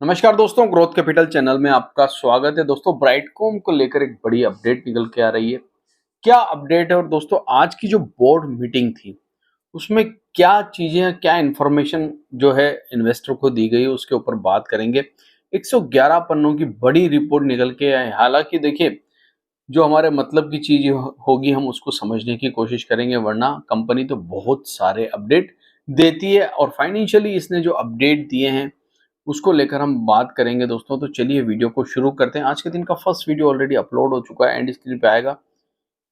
नमस्कार दोस्तों, growth capital channel में आपका स्वागत है। दोस्तों, ब्राइटकॉम को लेकर एक बड़ी अपडेट निकल के आ रही है। क्या अपडेट है? और दोस्तों, आज की जो बोर्ड मीटिंग थी उसमें क्या चीजें, क्या इंफॉर्मेशन जो है इन्वेस्टर को दी गई, उसके ऊपर बात करेंगे। 111 पन्नों की बड़ी रिपोर्ट निकल के आई। हालांकि देखिए, जो हमारे मतलब की चीज होगी हम उसको समझने की कोशिश करेंगे, वरना कंपनी तो बहुत सारे अपडेट देती है और फाइनेंशियली इसने जो अपडेट दिए हैं उसको लेकर हम बात करेंगे दोस्तों। तो चलिए वीडियो को शुरू करते हैं। आज के दिन का फर्स्ट वीडियो ऑलरेडी अपलोड हो चुका है, एंड स्क्रीन पे आएगा।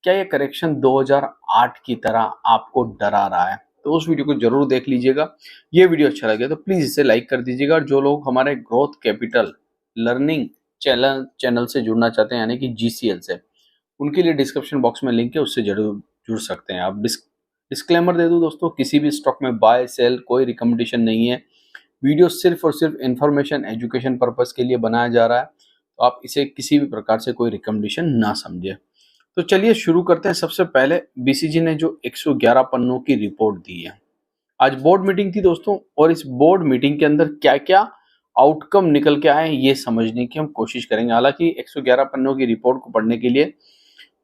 क्या ये करेक्शन 2008 की तरह आपको डरा रहा है? तो उस वीडियो को जरूर देख लीजिएगा। ये वीडियो अच्छा लगे तो प्लीज इसे लाइक कर दीजिएगा। और जो लोग हमारे ग्रोथ कैपिटल लर्निंग चैनल से जुड़ना चाहते हैं, यानी कि जीसीएल से, उनके लिए डिस्क्रिप्शन बॉक्स में लिंक है, उससे जरूर जुड़ सकते हैं आप। डिस्क्लेमर दे दूं दोस्तों, किसी भी स्टॉक में बाय सेल कोई रिकमेंडेशन नहीं है। वीडियो सिर्फ और सिर्फ इंफॉर्मेशन एजुकेशन पर्पस के लिए बनाया जा रहा है, तो आप इसे किसी भी प्रकार से कोई रिकमेंडेशन ना समझे। तो चलिए शुरू करते हैं। सबसे पहले बीसीजी ने जो 111 पन्नों की रिपोर्ट दी है, आज बोर्ड मीटिंग थी दोस्तों, और इस बोर्ड मीटिंग के अंदर क्या क्या आउटकम निकल के आए ये समझने की हम कोशिश करेंगे। हालांकि 111 पन्नों की रिपोर्ट को पढ़ने के लिए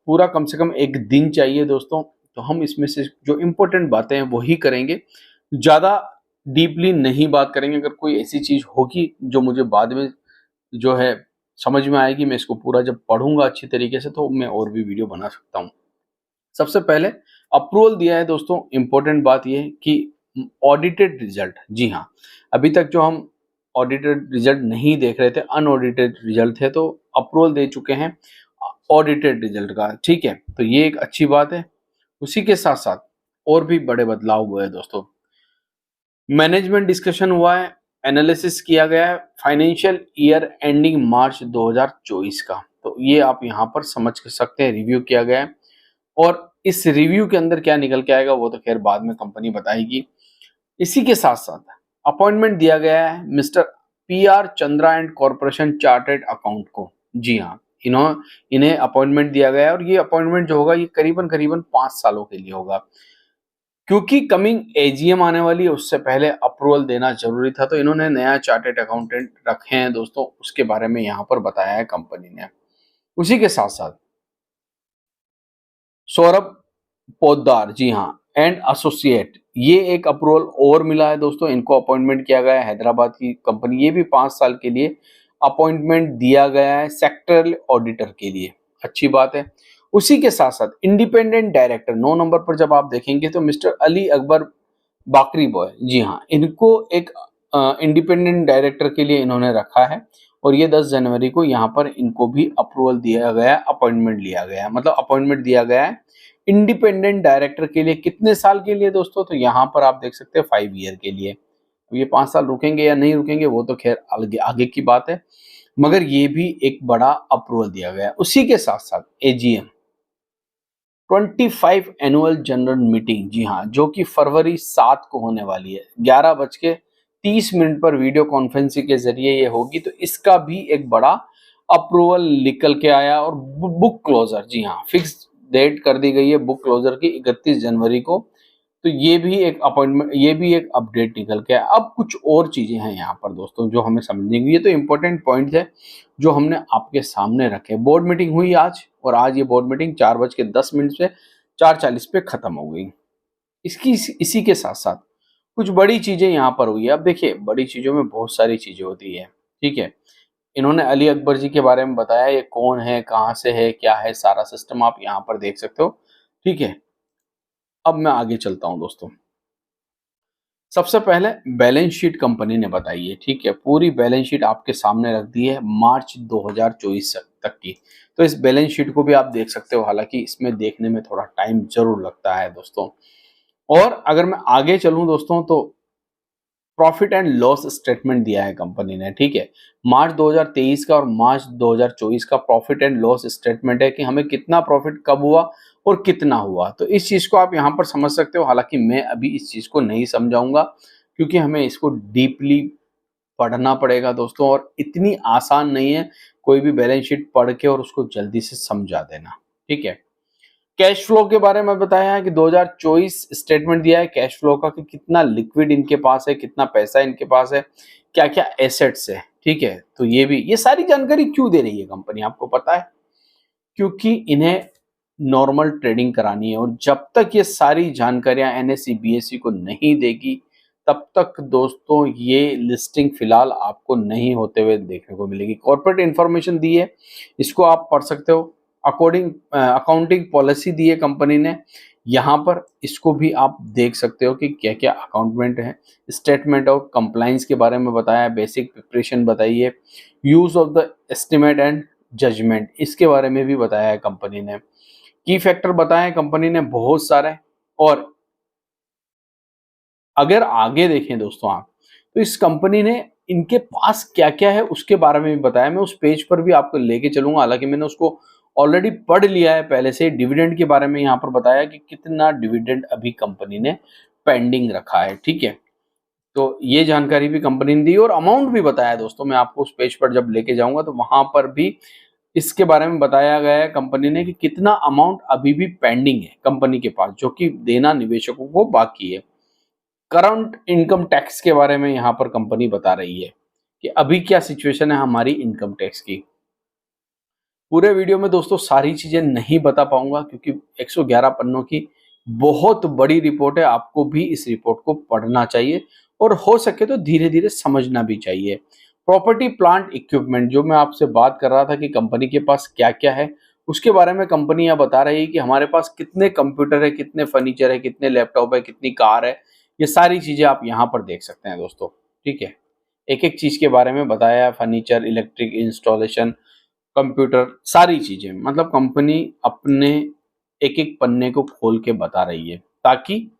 पूरा कम से कम एक दिन चाहिए दोस्तों, तो हम इसमें से जो इम्पोर्टेंट बातें हैं वही करेंगे, ज़्यादा डीपली नहीं बात करेंगे। अगर कोई ऐसी चीज़ होगी जो मुझे बाद में जो है समझ में आएगी, मैं इसको पूरा जब पढ़ूंगा अच्छी तरीके से, तो मैं और भी वीडियो बना सकता हूँ। सबसे पहले अप्रूवल दिया है दोस्तों। इम्पोर्टेंट बात यह है कि ऑडिटेड रिजल्ट, जी हाँ, अभी तक जो हम ऑडिटेड रिजल्ट नहीं देख रहे थे, अनऑडिटेड रिजल्ट थे, तो अप्रूवल दे चुके हैं ऑडिटेड रिजल्ट का। ठीक है, तो ये एक अच्छी बात है। उसी के साथ साथ और भी बड़े बदलाव हुए हैं दोस्तों। मैनेजमेंट डिस्कशन हुआ है, एनालिसिस किया गया है फाइनेंशियल ईयर एंडिंग मार्च 2024 का, तो ये आप यहाँ पर समझ सकते हैं, रिव्यू किया गया है। और इस रिव्यू के अंदर क्या निकल के आएगा वो तो खैर बाद में कंपनी बताएगी। इसी के साथ साथ अपॉइंटमेंट दिया गया है mister PR Chandra and corporation chartered account को। जी हाँ, इन्हें अपॉइंटमेंट दिया गया है, और ये अपॉइंटमेंट जो होगा ये करीबन करीबन 5 सालों के लिए होगा। क्योंकि कमिंग एजीएम आने वाली है, उससे पहले अप्रूवल देना जरूरी था, तो इन्होंने नया चार्टर्ड अकाउंटेंट रखे हैं दोस्तों, उसके बारे में यहाँ पर बताया है कंपनी ने। उसी के साथ साथ सौरभ पोद्दार, जी हाँ, एंड एसोसिएट, ये एक अप्रूवल और मिला है दोस्तों। इनको अपॉइंटमेंट किया गया है, हैदराबाद की कंपनी, ये भी 5 साल के लिए अपॉइंटमेंट दिया गया है सेक्टरल ऑडिटर के लिए। अच्छी बात है। उसी के साथ साथ इंडिपेंडेंट डायरेक्टर 9 नंबर पर जब आप देखेंगे तो मिस्टर अली अकबर बाकरी बॉय, जी हाँ, इनको एक इंडिपेंडेंट डायरेक्टर के लिए इन्होंने रखा है, और ये 10 जनवरी को यहाँ पर इनको भी अप्रूवल दिया गया, अपॉइंटमेंट लिया गया, मतलब अपॉइंटमेंट दिया गया है इंडिपेंडेंट डायरेक्टर के लिए। कितने साल के लिए दोस्तों? तो यहाँ पर आप देख सकते हैं 5 ईयर के लिए। तो ये 5 साल रुकेंगे या नहीं रुकेंगे वो तो खैर आगे आगे की बात है, मगर ये भी एक बड़ा अप्रूवल दिया गया है। उसी के साथ साथ एजीएम 25 एनुअल जनरल मीटिंग, जी हाँ, जो कि फरवरी 7 को होने वाली है, 11:30 पर वीडियो कॉन्फ्रेंसिंग के जरिए ये होगी, तो इसका भी एक बड़ा अप्रूवल निकल के आया। और बुक क्लोजर, जी हाँ, फिक्स डेट कर दी गई है बुक क्लोजर की 31 जनवरी को। तो ये भी एक अपॉइंटमेंट, ये भी एक अपडेट निकल के आया। अब कुछ और चीजें हैं यहाँ पर दोस्तों जो हमें समझनी है। ये तो इंपॉर्टेंट पॉइंट है जो हमने आपके सामने रखे। बोर्ड मीटिंग हुई आज, और आज ये बोर्ड मीटिंग 4:10 से 4:40 पे खत्म हो गई। इसी के साथ साथ कुछ बड़ी चीजें यहाँ पर हुई है। अब देखिए, बड़ी चीजों में बहुत सारी चीजें होती है। ठीक है, इन्होंने अली अकबर जी के बारे में बताया, ये कौन है, कहाँ से है, क्या है, सारा सिस्टम आप यहाँ पर देख सकते हो। ठीक है, अब मैं आगे चलता हूँ दोस्तों। सबसे पहले बैलेंस शीट कंपनी ने बताई है। ठीक है, पूरी बैलेंस शीट आपके सामने रख दी है मार्च 2024 तक की। तो इस बैलेंस शीट को भी आप देख सकते हो, हालांकि इसमें देखने में थोड़ा टाइम जरूर लगता है दोस्तों। और अगर मैं आगे चलूं दोस्तों, तो प्रॉफिट एंड लॉस स्टेटमेंट दिया है कंपनी ने। ठीक है, मार्च 2023 का और मार्च 2024 का प्रॉफिट एंड लॉस स्टेटमेंट है कि हमें कितना प्रॉफिट कब हुआ और कितना हुआ। तो इस चीज को आप यहाँ पर समझ सकते हो। हालांकि मैं अभी इस चीज को नहीं समझाऊंगा, क्योंकि हमें इसको डीपली पढ़ना पड़ेगा दोस्तों, और इतनी आसान नहीं है कोई भी बैलेंस शीट पढ़ के और उसको जल्दी से समझा देना। ठीक है, कैश फ्लो के बारे में बताया है कि 2024 स्टेटमेंट दिया है कैश फ्लो का, कि कितना लिक्विड इनके पास है, कितना पैसा इनके पास है, क्या क्या एसेट्स है। ठीक है, तो ये सारी जानकारी क्यों दे रही है कंपनी, आपको पता है? क्योंकि इन्हें नॉर्मल ट्रेडिंग करानी है, और जब तक ये सारी जानकारियां एनएसई बीएसई को नहीं देगी, तब तक दोस्तों ये लिस्टिंग फिलहाल आपको नहीं होते हुए देखने को मिलेगी। कॉर्पोरेट इंफॉर्मेशन दी है, इसको आप पढ़ सकते हो। अकॉर्डिंग अकाउंटिंग पॉलिसी दी है कंपनी ने, यहाँ पर इसको भी आप देख सकते हो कि क्या क्या अकाउंटमेंट है। स्टेटमेंट ऑफ कंप्लाइंस के बारे में बताया, बेसिक प्रिपरेशन बताई है, use of the estimate and judgement इसके बारे में भी बताया है कंपनी ने। की फैक्टर बताए कंपनी ने बहुत सारे। और अगर आगे देखें दोस्तों आप, तो इस कंपनी ने इनके पास क्या क्या है उसके बारे में भी बताया। मैं उस पेज पर भी आपको लेके चलूंगा, हालांकि मैंने उसको ऑलरेडी पढ़ लिया है पहले से। डिविडेंड के बारे में यहाँ पर बताया कि कितना डिविडेंड अभी कंपनी ने पेंडिंग रखा है, ठीक है। तो ये जानकारी भी कंपनी ने दी, और अमाउंट भी बताया दोस्तों। मैं आपको उस पेज पर जब लेके जाऊंगा तो वहां पर भी इसके बारे में बताया गया है कंपनी ने कि कितना अमाउंट अभी भी पेंडिंग है कंपनी के पास, जो कि देना निवेशकों को बाकी है। करंट इनकम टैक्स के बारे में यहाँ पर कंपनी बता रही है कि अभी क्या सिचुएशन है हमारी इनकम टैक्स की। पूरे वीडियो में दोस्तों सारी चीजें नहीं बता पाऊंगा, क्योंकि 111 पन्नों की बहुत बड़ी रिपोर्ट है। आपको भी इस रिपोर्ट को पढ़ना चाहिए, और हो सके तो धीरे धीरे समझना भी चाहिए। प्रॉपर्टी प्लांट इक्विपमेंट, जो मैं आपसे बात कर रहा था कि कंपनी के पास क्या क्या है, उसके बारे में कंपनी यह बता रही है कि हमारे पास कितने कंप्यूटर है, कितने फर्नीचर है, कितने लैपटॉप है, कितनी कार है। ये सारी चीजें आप यहाँ पर देख सकते हैं दोस्तों, ठीक है। एक एक चीज के बारे में बताया, फर्नीचर, इलेक्ट्रिक इंस्टॉलेशन, कंप्यूटर, सारी चीजें। मतलब कंपनी अपने एक एक पन्ने को खोल के बता रही है, ताकि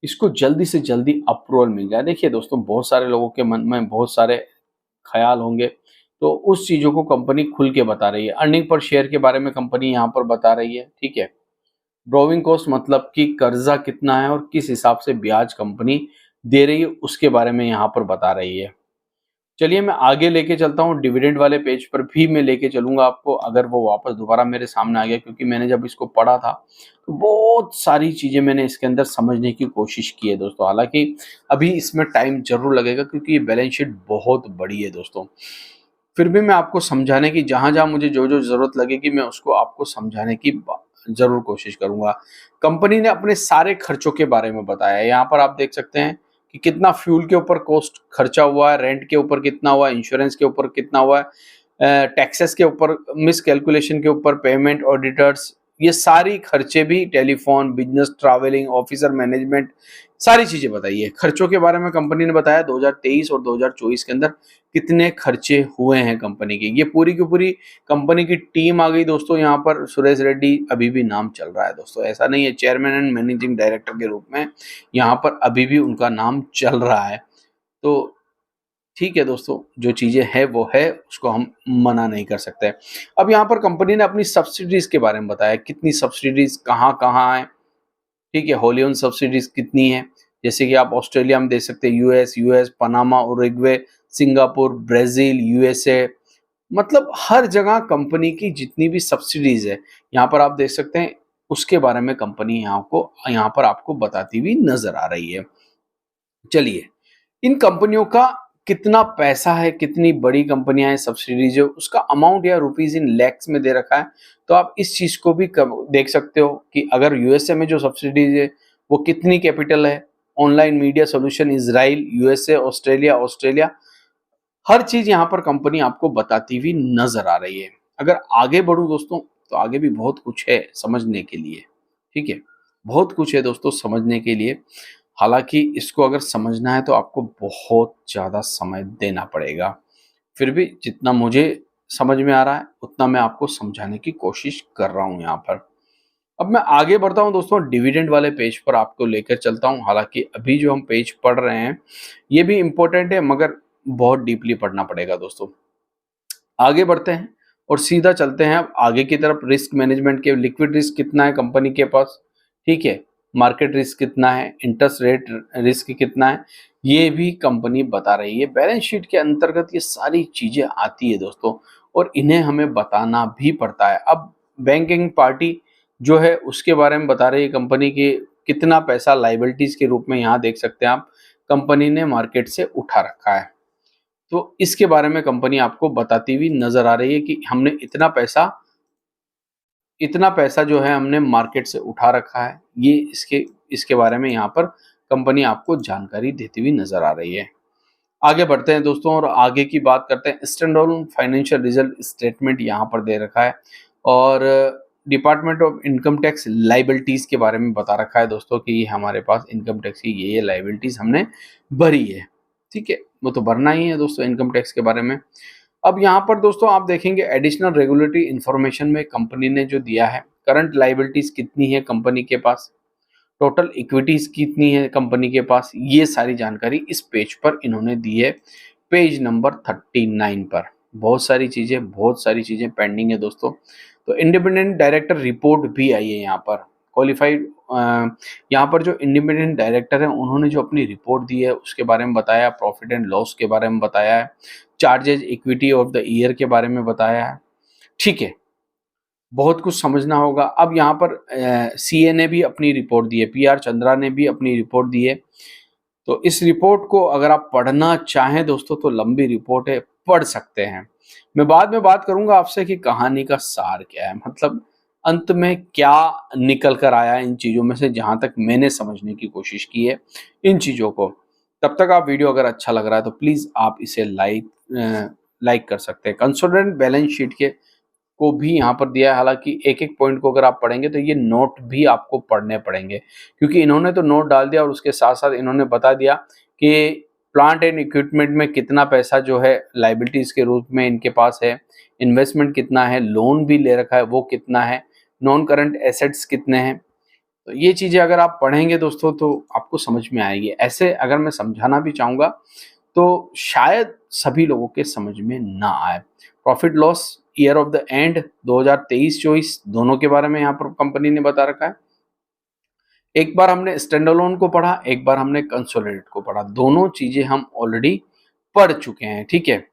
इसको जल्दी से जल्दी अप्रूवल मिल जाए। देखिए दोस्तों, बहुत सारे लोगों के मन में बहुत सारे ख्याल होंगे, तो उस चीजों को कंपनी खुल के बता रही है। अर्निंग पर शेयर के बारे में कंपनी यहाँ पर बता रही है, ठीक है। ब्रोविंग कॉस्ट, मतलब कि कर्जा कितना है और किस हिसाब से ब्याज कंपनी दे रही है, उसके बारे में यहाँ पर बता रही है। चलिए मैं आगे लेके चलता हूँ, डिविडेंड वाले पेज पर भी मैं लेके चलूंगा आपको, अगर वो वापस दोबारा मेरे सामने आ गया, क्योंकि मैंने जब इसको पढ़ा था तो बहुत सारी चीजें मैंने इसके अंदर समझने की कोशिश की है दोस्तों। हालांकि अभी इसमें टाइम जरूर लगेगा, क्योंकि ये बैलेंस शीट बहुत बड़ी है दोस्तों। फिर भी मैं आपको समझाने की, जहां जहां मुझे जो जो जरूरत लगेगी, मैं उसको आपको समझाने की जरूर कोशिश करूंगा। कंपनी ने अपने सारे खर्चों के बारे में बताया है। यहाँ पर आप देख सकते हैं कि कितना फ्यूल के ऊपर कॉस्ट खर्चा हुआ है, रेंट के ऊपर कितना हुआ है, इंश्योरेंस के ऊपर कितना हुआ है, टैक्सेस के ऊपर, मिस कैलकुलेशन के ऊपर, पेमेंट, ऑडिटर्स, ये सारी खर्चे भी, telephone, business, travelling, officer management, सारी चीजें बताइए। खर्चों के बारे में कंपनी ने बताया 2023 और 2024 के अंदर कितने खर्चे हुए हैं कंपनी के। ये पूरी की पूरी कंपनी की टीम आ गई दोस्तों। यहाँ पर सुरेश रेड्डी अभी भी नाम चल रहा है दोस्तों, ऐसा नहीं है, चेयरमैन एंड मैनेजिंग डायरेक्टर के रूप में यहाँ पर अभी भी उनका नाम चल रहा है। तो ठीक है दोस्तों, जो चीजें है वो है, उसको हम मना नहीं कर सकते। अब यहाँ पर कंपनी ने अपनी सब्सिडीज के बारे में बताया, कितनी सब्सिडीज कहाँ कहाँ है, ठीक है। होली ओन सब्सिडीज कितनी है, जैसे कि आप ऑस्ट्रेलिया में देख सकते हैं, US, Panama, Uruguay, Singapore, Brazil, USA, मतलब हर जगह कंपनी की जितनी भी सब्सिडीज है यहाँ पर आप देख सकते हैं, उसके बारे में कंपनी यहाँ पर आपको बताती हुई नजर आ रही है। चलिए, इन कंपनियों का कितना पैसा है, कितनी बड़ी कंपनियां हैं, सब्सिडीज है, उसका अमाउंट या रुपीज इन लैक्स में दे रखा है। तो आप इस चीज को भी देख सकते हो कि अगर यूएसए में जो सब्सिडीज है वो कितनी कैपिटल है। Online media solution, Israel, USA, Australia, हर चीज यहाँ पर कंपनी आपको बताती हुई नजर आ रही है। अगर आगे बढ़ूं दोस्तों, तो आगे भी बहुत कुछ है समझने के लिए, ठीक है। बहुत कुछ है दोस्तों समझने के लिए। हालांकि इसको अगर समझना है तो आपको बहुत ज़्यादा समय देना पड़ेगा। फिर भी जितना मुझे समझ में आ रहा है उतना मैं आपको समझाने की कोशिश कर रहा हूँ यहाँ पर। अब मैं आगे बढ़ता हूँ दोस्तों, डिविडेंड वाले पेज पर आपको लेकर चलता हूँ। हालांकि अभी जो हम पेज पढ़ रहे हैं ये भी इम्पोर्टेंट है, मगर बहुत डीपली पढ़ना पड़ेगा दोस्तों। आगे बढ़ते हैं और सीधा चलते हैं अब आगे की तरफ। रिस्क मैनेजमेंट के, लिक्विड रिस्क कितना है कंपनी के पास, ठीक है। मार्केट रिस्क कितना है, इंटरेस्ट रेट रिस्क कितना है, ये भी कंपनी बता रही है। बैलेंस शीट के अंतर्गत ये सारी चीजें आती है दोस्तों, और इन्हें हमें बताना भी पड़ता है। अब बैंकिंग पार्टी जो है उसके बारे में बता रही है कंपनी की, कितना पैसा लाइबिलिटीज के रूप में यहाँ देख सकते हैं आप, कंपनी ने मार्केट से उठा रखा है। तो इसके बारे में कंपनी आपको बताती हुई नजर आ रही है कि हमने इतना पैसा जो है हमने मार्केट से उठा रखा है। ये इसके इसके बारे में यहाँ पर कंपनी आपको जानकारी देती हुई नजर आ रही है। आगे बढ़ते हैं दोस्तों और आगे की बात करते हैं। स्टैंडअलोन फाइनेंशियल रिजल्ट स्टेटमेंट यहाँ पर दे रखा है और department of income tax liabilities के बारे में बता रखा है दोस्तों कि हमारे पास इनकम टैक्स की ये लाइबिलिटीज हमने भरी है। ठीक है, वो तो भरना ही है दोस्तों इनकम टैक्स के बारे में। अब यहाँ पर दोस्तों आप देखेंगे एडिशनल रेगुलेटरी इंफॉर्मेशन में कंपनी ने जो दिया है, करंट लाइबिलिटीज कितनी है कंपनी के पास, टोटल इक्विटीज कितनी है कंपनी के पास, ये सारी जानकारी इस पेज पर इन्होंने दी है, पेज नंबर 39 पर। बहुत सारी चीजें पेंडिंग है दोस्तों। तो इंडिपेंडेंट डायरेक्टर रिपोर्ट भी आई है यहाँ पर, क्वालिफाइड। यहाँ पर जो इंडिपेंडेंट डायरेक्टर है उन्होंने जो अपनी रिपोर्ट दी है उसके बारे में बताया, प्रॉफिट एंड लॉस के बारे में बताया है, charges equity of the year के बारे में बताया है। ठीक है, बहुत कुछ समझना होगा। अब यहाँ पर सीए ने भी अपनी रिपोर्ट दी है, पीआर चंद्रा ने भी अपनी रिपोर्ट दी है। तो इस रिपोर्ट को अगर आप पढ़ना चाहें दोस्तों तो लंबी रिपोर्ट है, पढ़ सकते हैं। मैं बाद में बात करूंगा आपसे कि कहानी का सार क्या है, मतलब अंत में क्या निकल कर आया इन चीजों में से, जहां तक मैंने समझने की कोशिश की है इन चीजों को। तब तक आप वीडियो अगर अच्छा लग रहा है तो प्लीज आप इसे लाइक कर सकते हैं। कंसोलिडेटेड बैलेंस शीट के को भी यहाँ पर दिया है। हालांकि एक एक पॉइंट को अगर आप पढ़ेंगे तो ये नोट भी आपको पढ़ने पड़ेंगे, क्योंकि इन्होंने तो नोट डाल दिया और उसके साथ साथ इन्होंने बता दिया कि प्लांट एंड इक्विपमेंट में कितना पैसा जो है लाइबिलिटीज के रूप में इनके पास है, इन्वेस्टमेंट कितना है, लोन भी ले रखा है वो कितना है, नॉन करंट एसेट्स कितने हैं। तो ये चीजें अगर आप पढ़ेंगे दोस्तों तो आपको समझ में आएगी। ऐसे अगर मैं समझाना भी चाहूंगा तो शायद सभी लोगों के समझ में ना आए। Profit loss year of the end 2023-24 दोनों के बारे में यहाँ पर कंपनी ने बता रखा है। एक बार हमने स्टैंडअलोन को पढ़ा, एक बार हमने कंसोलिडेट को पढ़ा, दोनों चीजें हम ऑलरेडी पढ़ चुके हैं। ठीक है,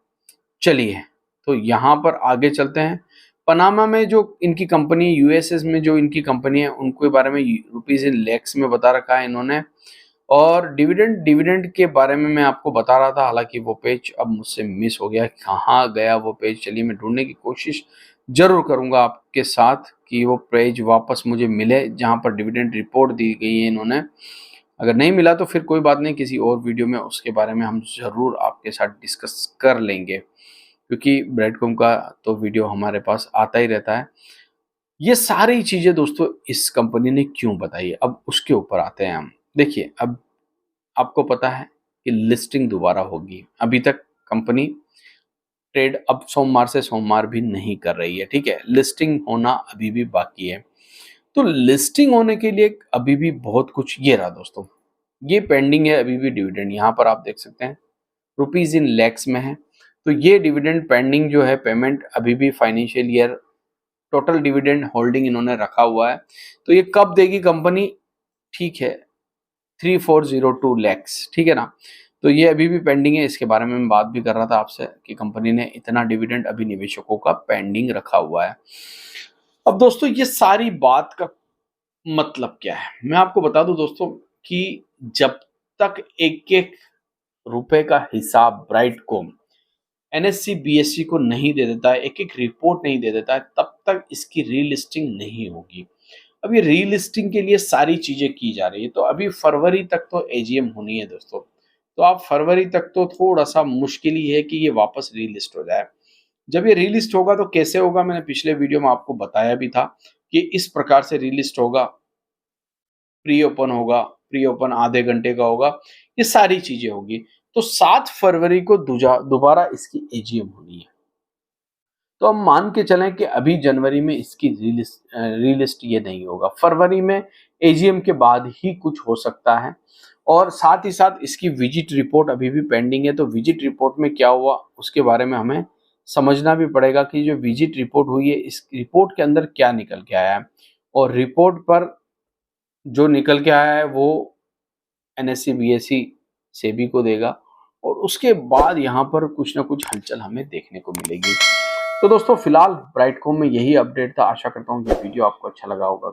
चलिए तो यहाँ पर आगे चलते हैं। पनामा में जो इनकी कंपनी, यूएसएस में जो इनकी कंपनी है उनके बारे में रुपीज इन लैक्स में बता रखा है इन्होंने। और डिविडेंड के बारे में मैं आपको बता रहा था, हालांकि वो पेज अब मुझसे मिस हो गया, कहाँ गया वो पेज। चलिए मैं ढूंढने की कोशिश जरूर करूंगा आपके साथ कि वो पेज वापस मुझे मिले जहां पर डिविडेंड रिपोर्ट दी गई है इन्होंने। अगर नहीं मिला तो फिर कोई बात नहीं, किसी और वीडियो में उसके बारे में हम जरूर आपके साथ डिस्कस कर लेंगे, क्योंकि ब्राइडकॉम का तो वीडियो हमारे पास आता ही रहता है। ये सारी चीजें दोस्तों इस कंपनी ने क्यों बताई, अब उसके ऊपर आते हैं हम। देखिए, अब आपको पता है कि लिस्टिंग दोबारा होगी। अभी तक कंपनी ट्रेड अब सोमवार से सोमवार भी नहीं कर रही है। ठीक है, लिस्टिंग होना अभी भी बाकी है। तो लिस्टिंग होने के लिए अभी भी बहुत कुछ, ये रहा दोस्तों, ये पेंडिंग है अभी भी डिविडेंड। यहाँ पर आप देख सकते हैं रुपीज इन लैक्स में है। तो ये डिविडेंड पेंडिंग जो है पेमेंट अभी भी financial year, total dividend holding इन्होंने रखा हुआ है। तो ये कब देगी कंपनी, ठीक है, 3402 लैक्स, ठीक है ना। तो ये अभी भी पेंडिंग है, इसके बारे में मैं बात भी कर रहा था आपसे कि कंपनी ने इतना डिविडेंड अभी निवेशकों का पेंडिंग रखा हुआ है। अब दोस्तों ये सारी बात का मतलब क्या है, मैं आपको बता दूं दोस्तों कि जब तक एक एक रुपए का हिसाब ब्राइडकॉम एनएससी बीएससी को नहीं दे देता है, एक एक रिपोर्ट नहीं दे देता है, तब तक इसकी रीलिस्टिंग नहीं होगी। अब ये रीलिस्टिंग के लिए सारी चीजें की जा रही है। तो अभी फरवरी तक तो एजीएम होनी है दोस्तों। तो आप फरवरी तक तो थोड़ा सा मुश्किल ही है कि ये वापस रीलिस्ट हो जाए। जब ये रीलिस्ट होगा तो कैसे होगा, मैंने पिछले वीडियो में आपको बताया भी था कि इस प्रकार से रीलिस्ट होगा, प्री ओपन होगा, प्री ओपन आधे घंटे का होगा, ये सारी चीजें होगी। तो 7 फरवरी को दोबारा इसकी एजीएम होनी है। तो हम मान के चलें कि अभी जनवरी में इसकी रीलिस्ट ये नहीं होगा, फरवरी में एजीएम के बाद ही कुछ हो सकता है। और साथ ही साथ इसकी विजिट रिपोर्ट अभी भी पेंडिंग है। तो विजिट रिपोर्ट में क्या हुआ उसके बारे में हमें समझना भी पड़ेगा कि जो विजिट रिपोर्ट हुई है इस रिपोर्ट के अंदर क्या निकल के आया है, और रिपोर्ट पर जो निकल के आया है वो एनएससी बीएससी सेबी को देगा, और उसके बाद यहाँ पर कुछ ना कुछ हलचल हमें देखने को मिलेगी। तो दोस्तों फिलहाल ब्राइडकॉम में यही अपडेट था। आशा करता हूँ कि वीडियो आपको अच्छा लगा होगा।